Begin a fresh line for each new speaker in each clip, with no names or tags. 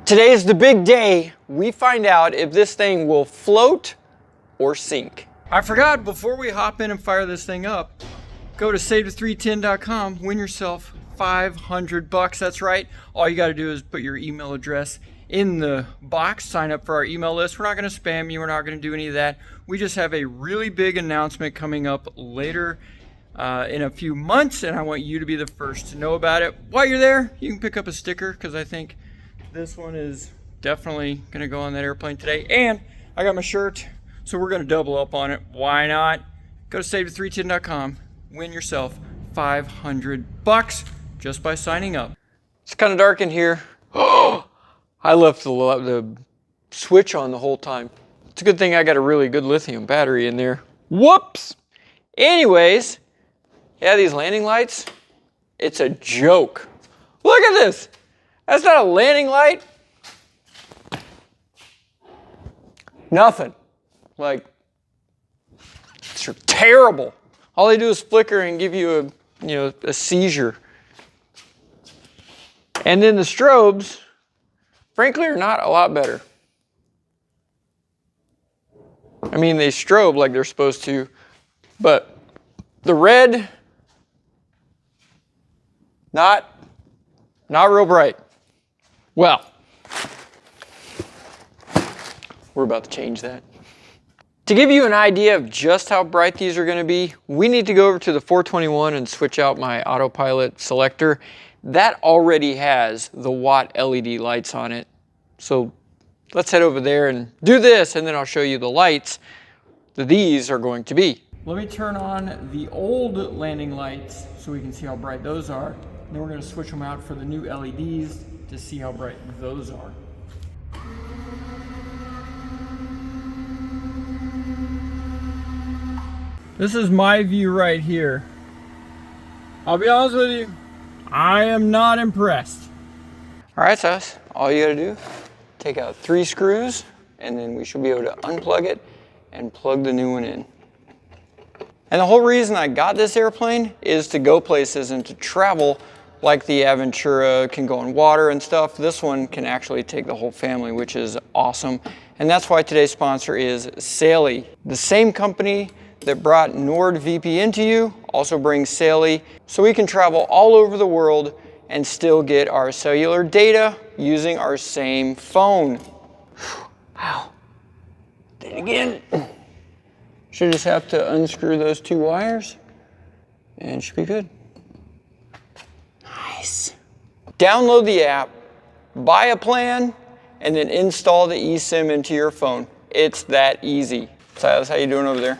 Today is the big day. We find out if this thing will float or sink. I forgot, before we hop in and fire this thing up, go to save310.com, win yourself $500. That's right. All you got to do is put your email address in the box, sign up for our email list. We're not going to spam you. We're not going to do any of that. We just have a really big announcement coming up later in a few months, and I want you to be the first to know about it. While you're there, you can pick up a sticker, because I think this one is definitely going to go on that airplane today. And I got my shirt, so we're going to double up on it. Why not? Go to save310.com, win yourself $500 just by signing up. It's kind of dark in here. I left the switch on the whole time. It's a good thing I got a really good lithium battery in there. Whoops! Anyways, yeah, these landing lights, it's a joke. Look at this. That's not a landing light. Nothing. Like, it's terrible. All they do is flicker and give you a seizure. And then the strobes, frankly, are not a lot better. I mean, they strobe like they're supposed to, but the red, not real bright. Well, we're about to change that. To give you an idea of just how bright these are going to be, we need to go over to the 421 and switch out my Autopilot selector. That already has the watt LED lights on it. So let's head over there and do this, and then I'll show you the lights that these are going to be. Let me turn on the old landing lights so we can see how bright those are. Then we're going to switch them out for the new LEDs to see how bright those are. This is my view right here. I'll be honest with you, I am not impressed. All right, Silas, all you gotta do, take out 3 screws, and then we should be able to unplug it and plug the new one in. And the whole reason I got this airplane is to go places and to travel, like the Aventura can go on water and stuff. This one can actually take the whole family, which is awesome. And that's why today's sponsor is Saily. The same company that brought NordVPN to you also brings Saily, so we can travel all over the world and still get our cellular data using our same phone. Wow. Did it again. Should just have to unscrew those 2 wires and it should be good. Nice. Download the app, buy a plan, and then install the eSIM into your phone. It's that easy. Silas, how you doing over there?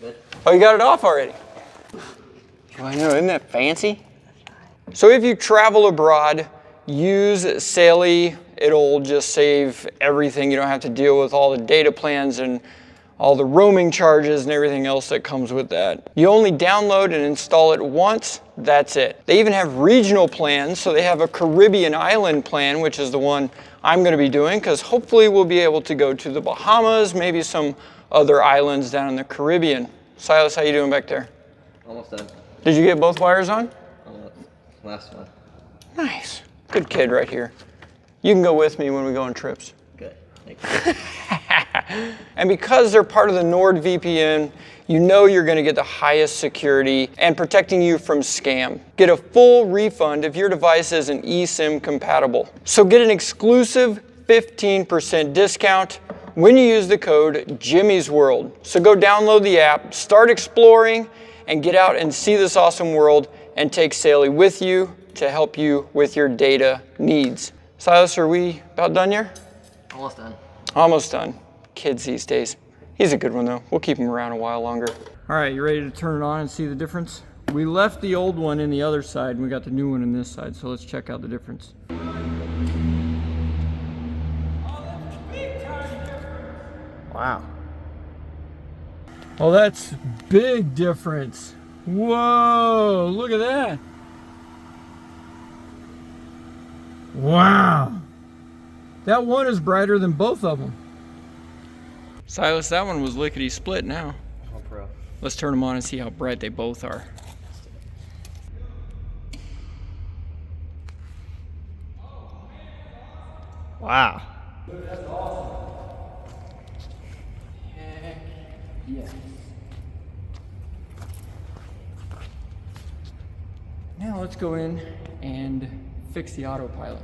Good.
Oh, you got it off already? I know, isn't that fancy? So if you travel abroad, use Saily. It'll just save everything. You don't have to deal with all the data plans and all the roaming charges and everything else that comes with that. You only download and install it once, that's it. They even have regional plans, so they have a Caribbean island plan, which is the one I'm gonna be doing, because hopefully we'll be able to go to the Bahamas, maybe some other islands down in the Caribbean. Silas, how you doing back there?
Almost done.
Did you get both wires on?
Last one.
Nice. Good kid right here. You can go with me when we go on trips.
Good. Thank you.
And because they're part of the NordVPN, you know you're going to get the highest security and protecting you from scam. Get a full refund if your device isn't eSIM compatible. So get an exclusive 15% discount when you use the code Jimmy's World. So go download the app, start exploring, and get out and see this awesome world and take Saily with you to help you with your data needs. Silas, are we about done here?
Almost done.
Almost done. Kids these days. He's a good one though. We'll keep him around a while longer. All right, you ready to turn it on and see the difference? We left the old one in the other side and we got the new one in this side, so let's check out the difference. Wow. Well, that's big difference. Whoa, look at that. Wow. That one is brighter than both of them. Silas, that one was lickety split now.
Oh, bro.
Let's turn them on and see how bright they both are. Wow. That's awesome. Heck yes. Now let's go in and fix the autopilot.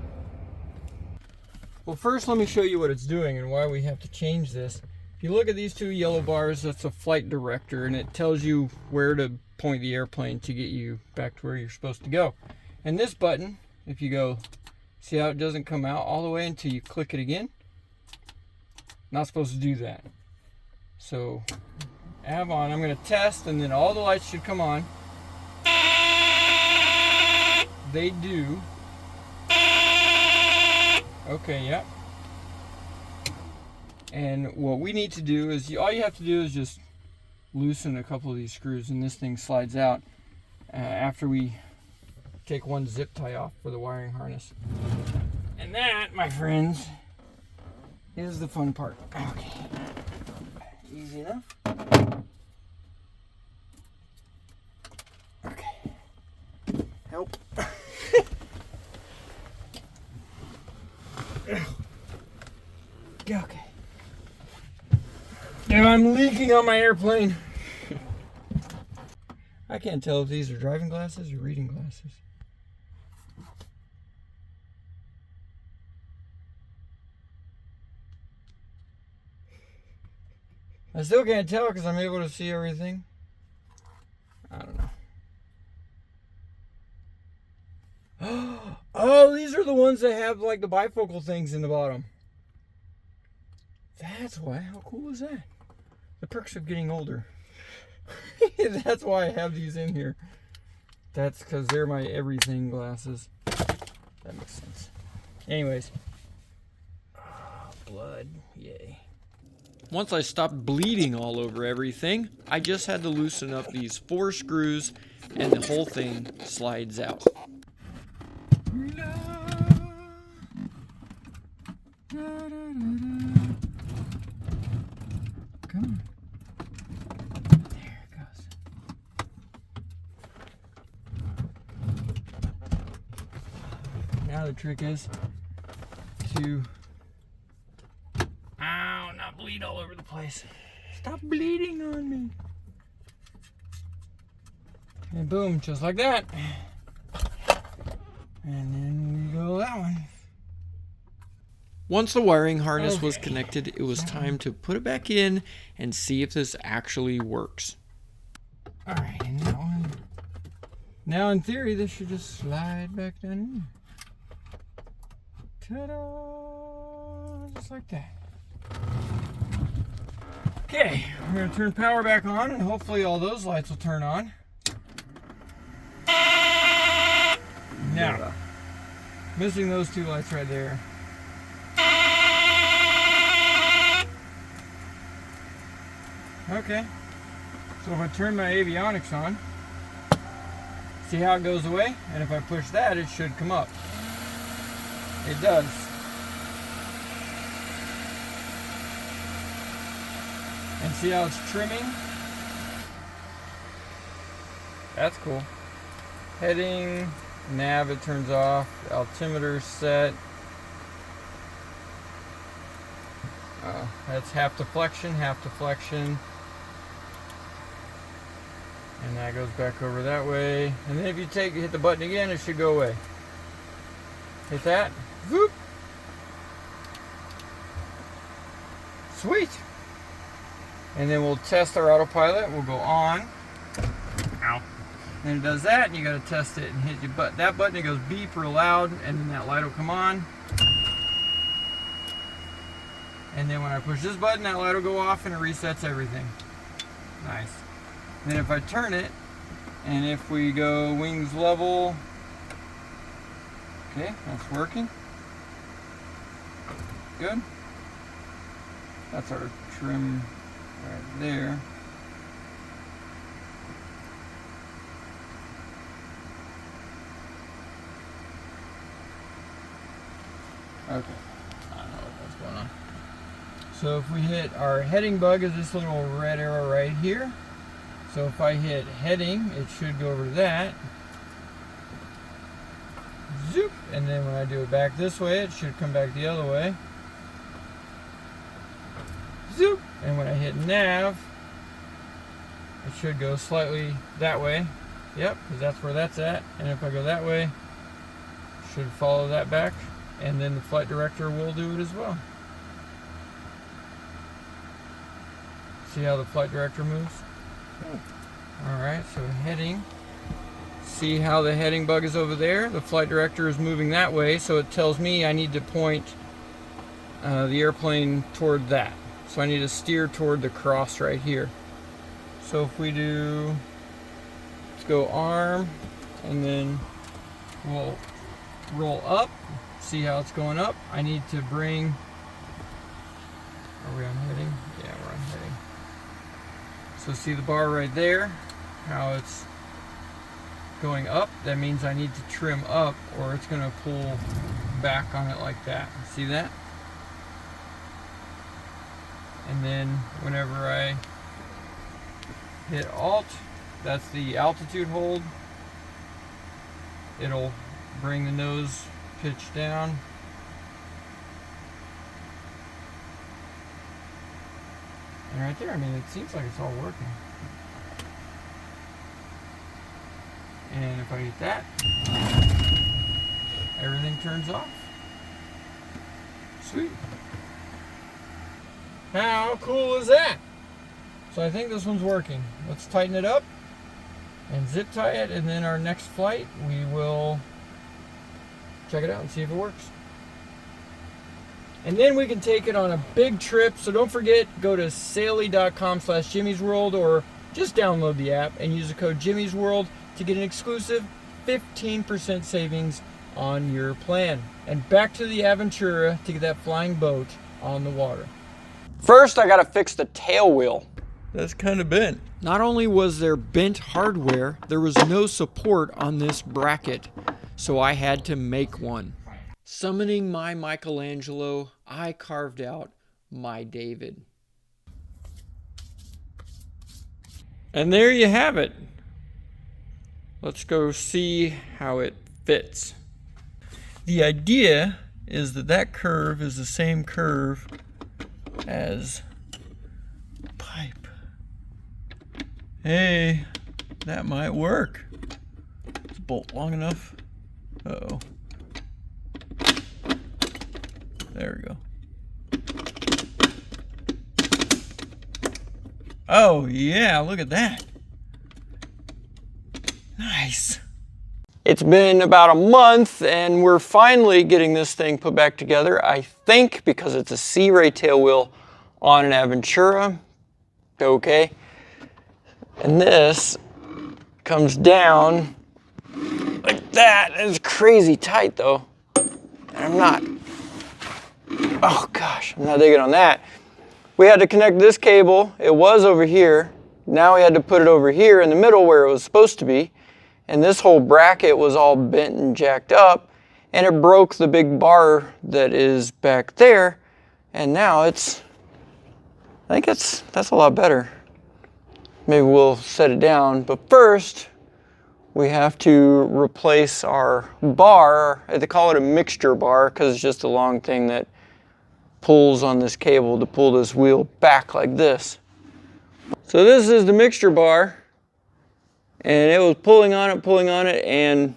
Well, first let me show you what it's doing and why we have to change this. If you look at these two yellow bars, that's a flight director, and it tells you where to point the airplane to get you back to where you're supposed to go. And this button, if you go, see how it doesn't come out all the way until you click it again? Not supposed to do that. So, have on, I'm going to test, and then all the lights should come on. They do. Okay, yep. And what we need to do is, all you have to do is just loosen a couple of these screws, and this thing slides out after we take one zip tie off for the wiring harness. And that, my friends, is the fun part. Okay. Easy enough. Okay. Help. Okay. Now I'm leaking on my airplane. I can't tell if these are driving glasses or reading glasses. I still can't tell because I'm able to see everything. I don't know. Oh, these are the ones that have like the bifocal things in the bottom. That's why. How cool is that? The perks of getting older. That's why I have these in here. That's because they're my everything glasses. That makes sense. Anyways. Blood. Yay. Once I stopped bleeding all over everything, I just had to loosen up these 4 screws and the whole thing slides out. Come on. There it goes. Now the trick is to not bleed all over the place. Stop bleeding on me. And boom, just like that. And then we go that one. Once the wiring harness was connected, it was time to put it back in and see if this actually works. Alright, and that one. Now in theory, this should just slide back down in. Ta-da! Just like that. Okay, we're going to turn power back on and hopefully all those lights will turn on. Now, missing those 2 lights right there. Okay, so if I turn my avionics on, see how it goes away? And if I push that, it should come up. It does. And see how it's trimming? That's cool. Heading, nav, it turns off. Altimeter set. That's half deflection, half deflection. And that goes back over that way. And then if you hit the button again, it should go away. Hit that. Whoop. Sweet. And then we'll test our autopilot. We'll go on. Ow. Then it does that, and you got to test it and hit your button. That button, it goes beep real loud, and then that light will come on. And then when I push this button, that light will go off and it resets everything. Nice. And then if I turn it, and if we go wings level, okay, that's working. Good. That's our trim right there. Okay. I don't know what's going on. So if we hit our heading bug is this little red arrow right here. So if I hit heading, it should go over to that. Zoop. And then when I do it back this way, it should come back the other way. Zoop. And when I hit nav, it should go slightly that way. Yep, because that's where that's at. And if I go that way, it should follow that back. And then the flight director will do it as well. See how the flight director moves? Alright, so heading. See how the heading bug is over there? The flight director is moving that way, so it tells me I need to point the airplane toward that. So I need to steer toward the cross right here. So if we do, let's go arm, and then we'll roll up. See how it's going up. I need to bring, are we on heading? Yeah, we're on heading. So see the bar right there, how it's going up? That means I need to trim up or it's gonna pull back on it like that. See that? And then whenever I hit Alt, that's the altitude hold. It'll bring the nose pitch down. And right there, I mean, it seems like it's all working. And if I hit that, everything turns off. Sweet. How cool is that? So I think this one's working. Let's tighten it up and zip tie it, and then our next flight, we will check it out and see if it works. And then we can take it on a big trip. So don't forget, go to saily.com/jimmysworld or just download the app and use the code jimmysworld to get an exclusive 15% savings on your plan. And back to the Aventura to get that flying boat on the water. First, I gotta fix the tail wheel. That's kind of bent. Not only was there bent hardware, there was no support on this bracket, so I had to make one. Summoning my Michelangelo, I carved out my David. And there you have it. Let's go see how it fits. The idea is that that curve is the same curve as pipe. Hey, that might work. Is the bolt long enough? Uh-oh. There we go. Oh yeah, look at that. Nice. It's been about a month and we're finally getting this thing put back together. I think because it's a Sea Ray tail wheel on an Aventura. Okay. And this comes down like that. It's crazy tight though. And I'm not, oh gosh, I'm not digging on that. We had to connect this cable. It was over here. Now we had to put it over here in the middle where it was supposed to be. And this whole bracket was all bent and jacked up, and it broke the big bar that is back there. And now it's, I think that's a lot better. Maybe we'll set it down, but first we have to replace our bar. They call it a mixture bar because it's just a long thing that pulls on this cable to pull this wheel back like this. So this is the mixture bar. And it was pulling on it, and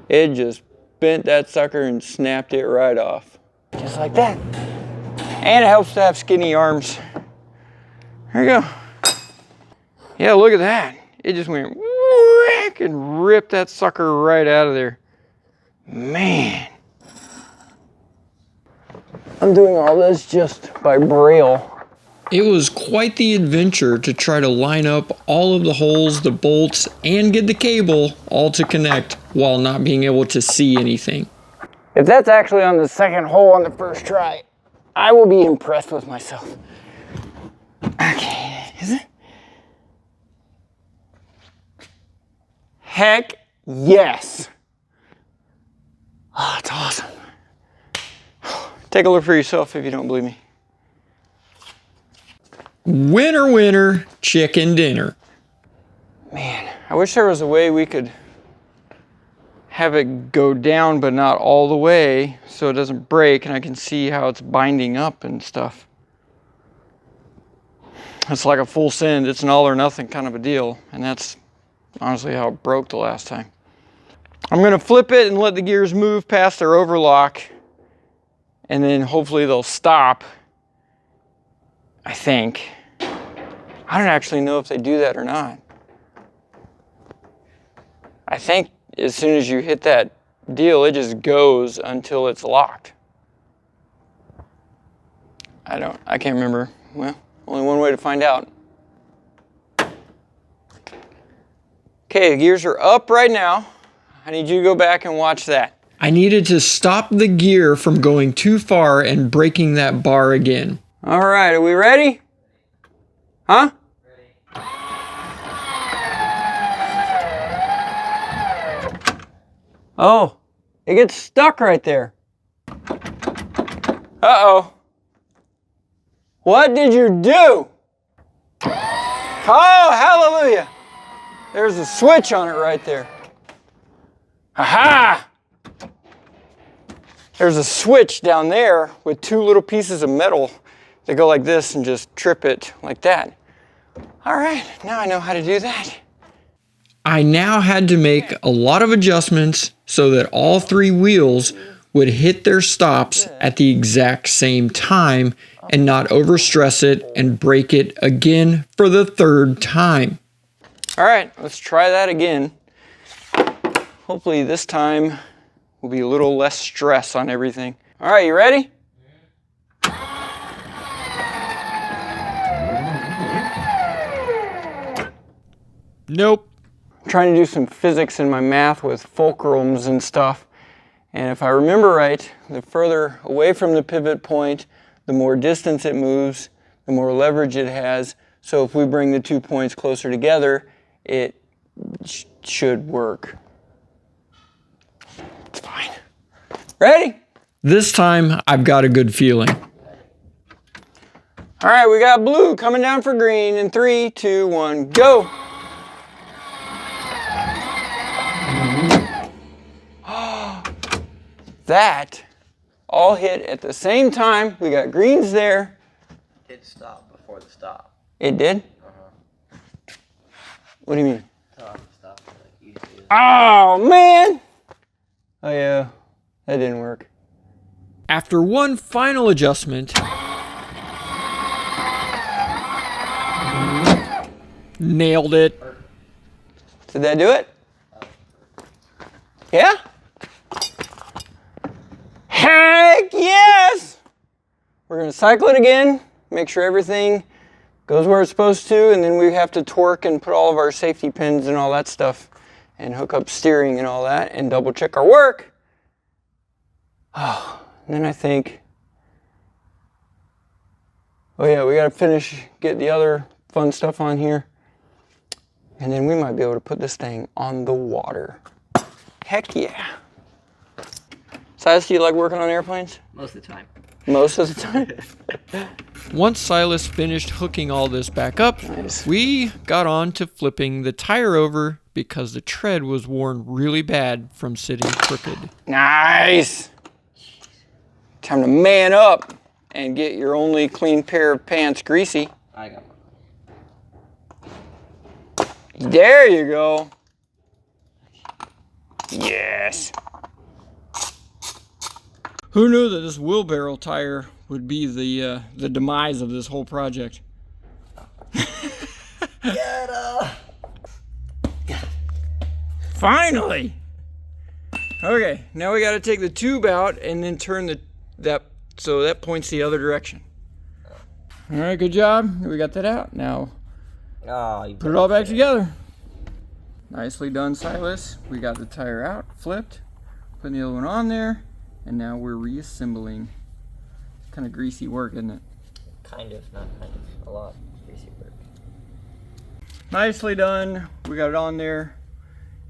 it just bent that sucker and snapped it right off. Just like that. And it helps to have skinny arms. There you go. Yeah, look at that. It just went whack and ripped that sucker right out of there. Man. I'm doing all this just by braille. It was quite the adventure to try to line up all of the holes, the bolts, and get the cable all to connect while not being able to see anything. If that's actually on the second hole on the first try, I will be impressed with myself. Okay, is it? Heck yes. Oh, it's awesome. Take a look for yourself if you don't believe me. Winner, winner, chicken dinner. Man, I wish there was a way we could have it go down but not all the way so it doesn't break, and I can see how it's binding up and stuff. It's like a full send. It's an all or nothing kind of a deal, and that's honestly how it broke the last time. I'm going to flip it and let the gears move past their overlock, and then hopefully they'll stop, I think. I don't actually know if they do that or not. I think as soon as you hit that deal, it just goes until it's locked. I can't remember. Well, only one way to find out. Okay, the gears are up right now. I need you to go back and watch that. I needed to stop the gear from going too far and breaking that bar again. All right, are we ready? Huh? Ready. Oh, it gets stuck right there. Uh-oh. What did you do? Oh, hallelujah. There's a switch on it right there. Aha! There's a switch down there with two little pieces of metal that go like this and just trip it like that. All right, now I know how to do that. I now had to make a lot of adjustments so that all three wheels would hit their stops at the exact same time and not overstress it and break it again for the third time. All right, let's try that again. Hopefully this time will be a little less stress on everything. All right, you ready? Nope. I'm trying to do some physics in my math with fulcrums and stuff. And if I remember right, the further away from the pivot point, the more distance it moves, the more leverage it has. So if we bring the 2 points closer together, it should work. It's fine. Ready? This time, I've got a good feeling. All right, we got blue coming down for green in 3, 2, 1, go. That all hit at the same time. We got greens there.
It did stop before the stop.
It did?
Uh-huh.
What do you mean?
Stop like easily.
Oh, man! Oh, yeah. That didn't work. After one final adjustment, nailed it. Did that do it? Yeah? Heck yes! We're going to cycle it again, make sure everything goes where it's supposed to, and then we have to torque and put all of our safety pins and all that stuff, and hook up steering and all that, and double check our work. Oh, and then I think, oh yeah, we got to finish, get the other fun stuff on here, and then we might be able to put this thing on the water. Heck yeah. Silas, do you like working on airplanes?
Most of the time.
Most of the time? Once Silas finished hooking all this back up, we got on to flipping the tire over because the tread was worn really bad from sitting crooked. Nice! Time to man up and get your only clean pair of pants greasy.
I got one.
There you go. Yes. Who knew that this wheelbarrow tire would be the demise of this whole project? Finally! Okay, now we got to take the tube out and then turn that so that points the other direction. All right, good job. We got that out. Now put it all back together. Nicely done, Silas. We got the tire out, flipped, putting the other one on there. And now we're reassembling. Kind of greasy work, isn't it?
Kind of, not kind of. A lot greasy work.
Nicely done. We got it on there.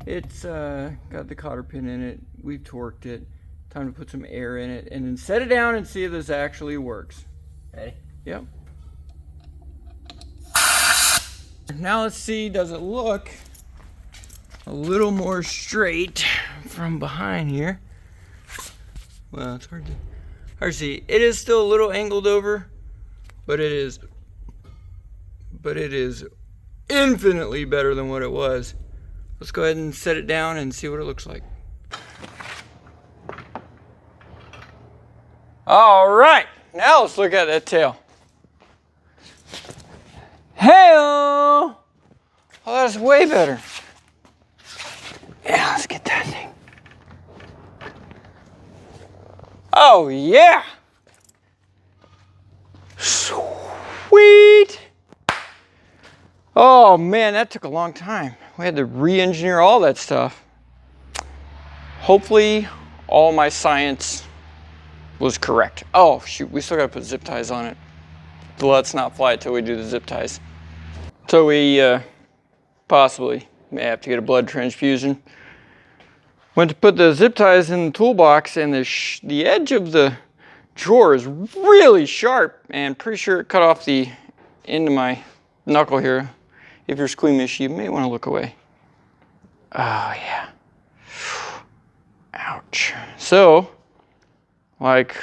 It's got the cotter pin in it. We've torqued it. Time to put some air in it. And then set it down and see if this actually works.
Ready?
Yep. Now let's see, does it look a little more straight from behind here. Well, it's hard to see. It is still a little angled over, but it is infinitely better than what it was. Let's go ahead and set it down and see what it looks like. All right, now let's look at that tail. Hey-oh! Oh, that's way better. Yeah, let's get that thing. Oh, yeah! Sweet! Oh, man, that took a long time. We had to re-engineer all that stuff. Hopefully, all my science was correct. Oh, shoot, we still gotta put zip ties on it. Let's not fly it till we do the zip ties. So we possibly may have to get a blood transfusion. Went to put the zip ties in the toolbox, and the edge of the drawer is really sharp, and pretty sure it cut off the end of my knuckle here. If you're squeamish, you may want to look away. Oh, yeah. Ouch. So, like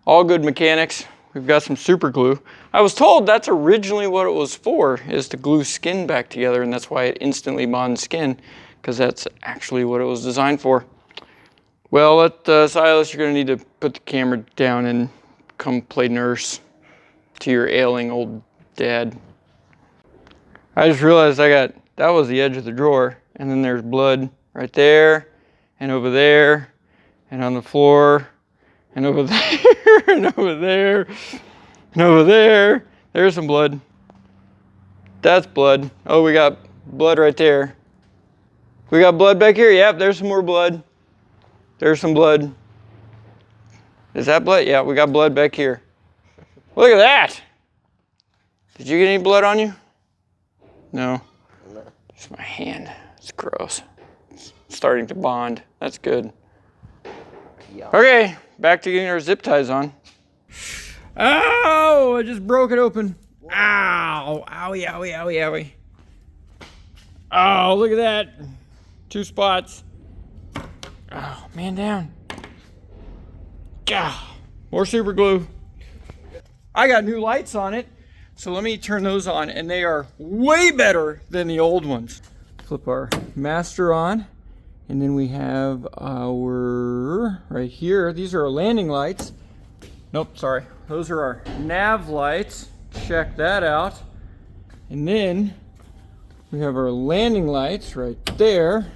all good mechanics, we've got some super glue. I was told that's originally what it was for, is to glue skin back together, and that's why it instantly bonds skin, because that's actually what it was designed for. Well, Silas, you're going to need to put the camera down and come play nurse to your ailing old dad. I just realized that was the edge of the drawer, and then there's blood right there, and over there, and on the floor, and over there, and over there, and over there. There's some blood. That's blood. Oh, we got blood right there. We got blood back here. Yep, there's some more blood. There's some blood. Is that blood? Yeah, we got blood back here. Look at that. Did you get any blood on you? No. It's my hand. It's gross. It's starting to bond. That's good. Yeah. Okay, back to getting our zip ties on. Oh, I just broke it open. Ow, owie, owie, owie, owie. Oh, look at that. 2 spots. Oh, man down. Gah. More super glue. I got new lights on it, so let me turn those on, and they are way better than the old ones. Flip our master on, and then we have our, right here, these are our landing lights. Nope, sorry. Those are our nav lights. Check that out. And then we have our landing lights right there.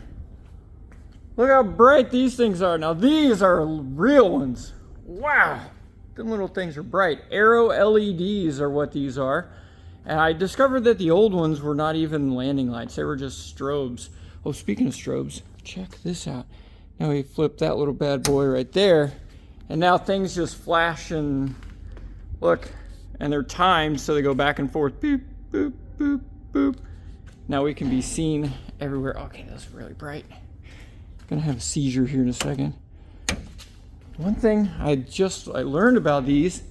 Look how bright these things are. Now these are real ones. Wow. Them little things are bright. Aero LEDs are what these are. And I discovered that the old ones were not even landing lights. They were just strobes. Oh, speaking of strobes, check this out. Now we flip that little bad boy right there. And now things just flash and look, and they're timed so they go back and forth. Boop, boop, boop, boop. Now we can be seen everywhere. Okay, that's really bright. Gonna have a seizure here in a second. One thing I learned about these.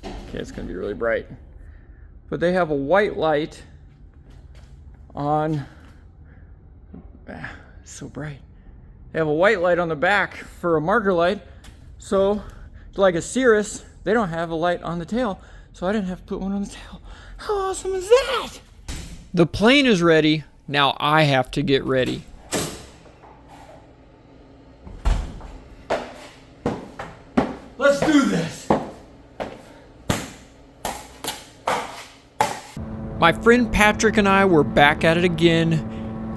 Okay, it's gonna be really bright. But they have a white light on. It's so bright. They have a white light on the back for a marker light. So, like a Cirrus, they don't have a light on the tail. So I didn't have to put one on the tail. How awesome is that? The plane is ready. Now I have to get ready. Let's do this. My friend Patrick and I were back at it again.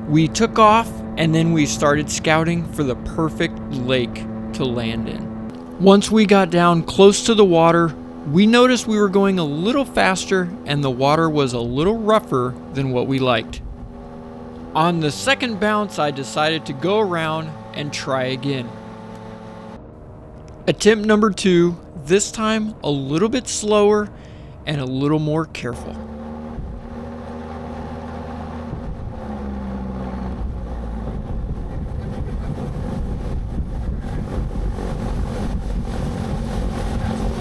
We took off, and then we started scouting for the perfect lake to land in. Once we got down close to the water, we noticed we were going a little faster and the water was a little rougher than what we liked. On the second bounce, I decided to go around and try again. Attempt number 2, this time a little bit slower and a little more careful.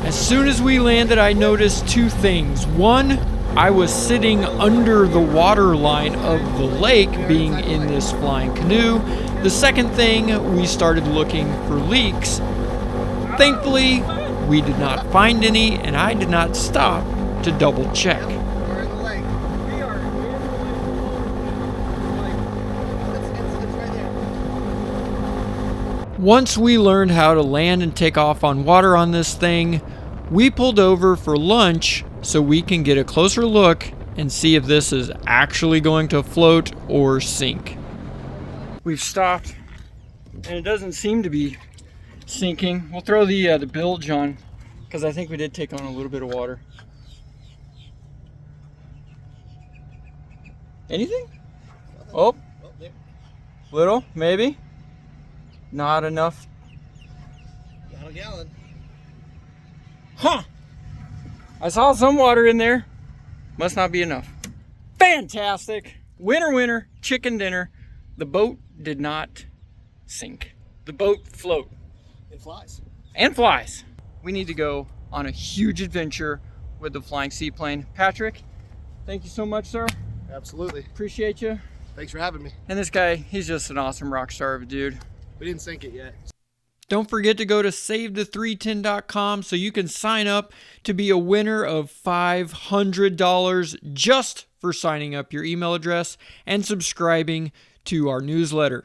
As soon as we landed, I noticed 2 things. One, I was sitting under the water line of the lake, being in this flying canoe. The second thing, we started looking for leaks. Thankfully, we did not find any, and I did not stop to double check.
We're in the lake. We are in the lake. It's right there.
Once we learned how to land and take off on water on this thing, we pulled over for lunch so we can get a closer look and see if this is actually going to float or sink. We've stopped, and it doesn't seem to be sinking. We'll throw the bilge on, because I think we did take on a little bit of water. Anything? Oh, little, maybe. Not enough.
Not a gallon.
Huh! I saw some water in there. Must not be enough. Fantastic! Winner, winner, chicken dinner. The boat did not sink. The boat float.
It flies.
And flies. We need to go on a huge adventure with the flying seaplane. Patrick, thank you so much, sir.
Absolutely.
Appreciate you.
Thanks for having me.
And this guy, he's just an awesome rock star of a dude.
We didn't sink it yet.
Don't forget to go to SaveThe310.com so you can sign up to be a winner of $500 just for signing up your email address and subscribing to our newsletter.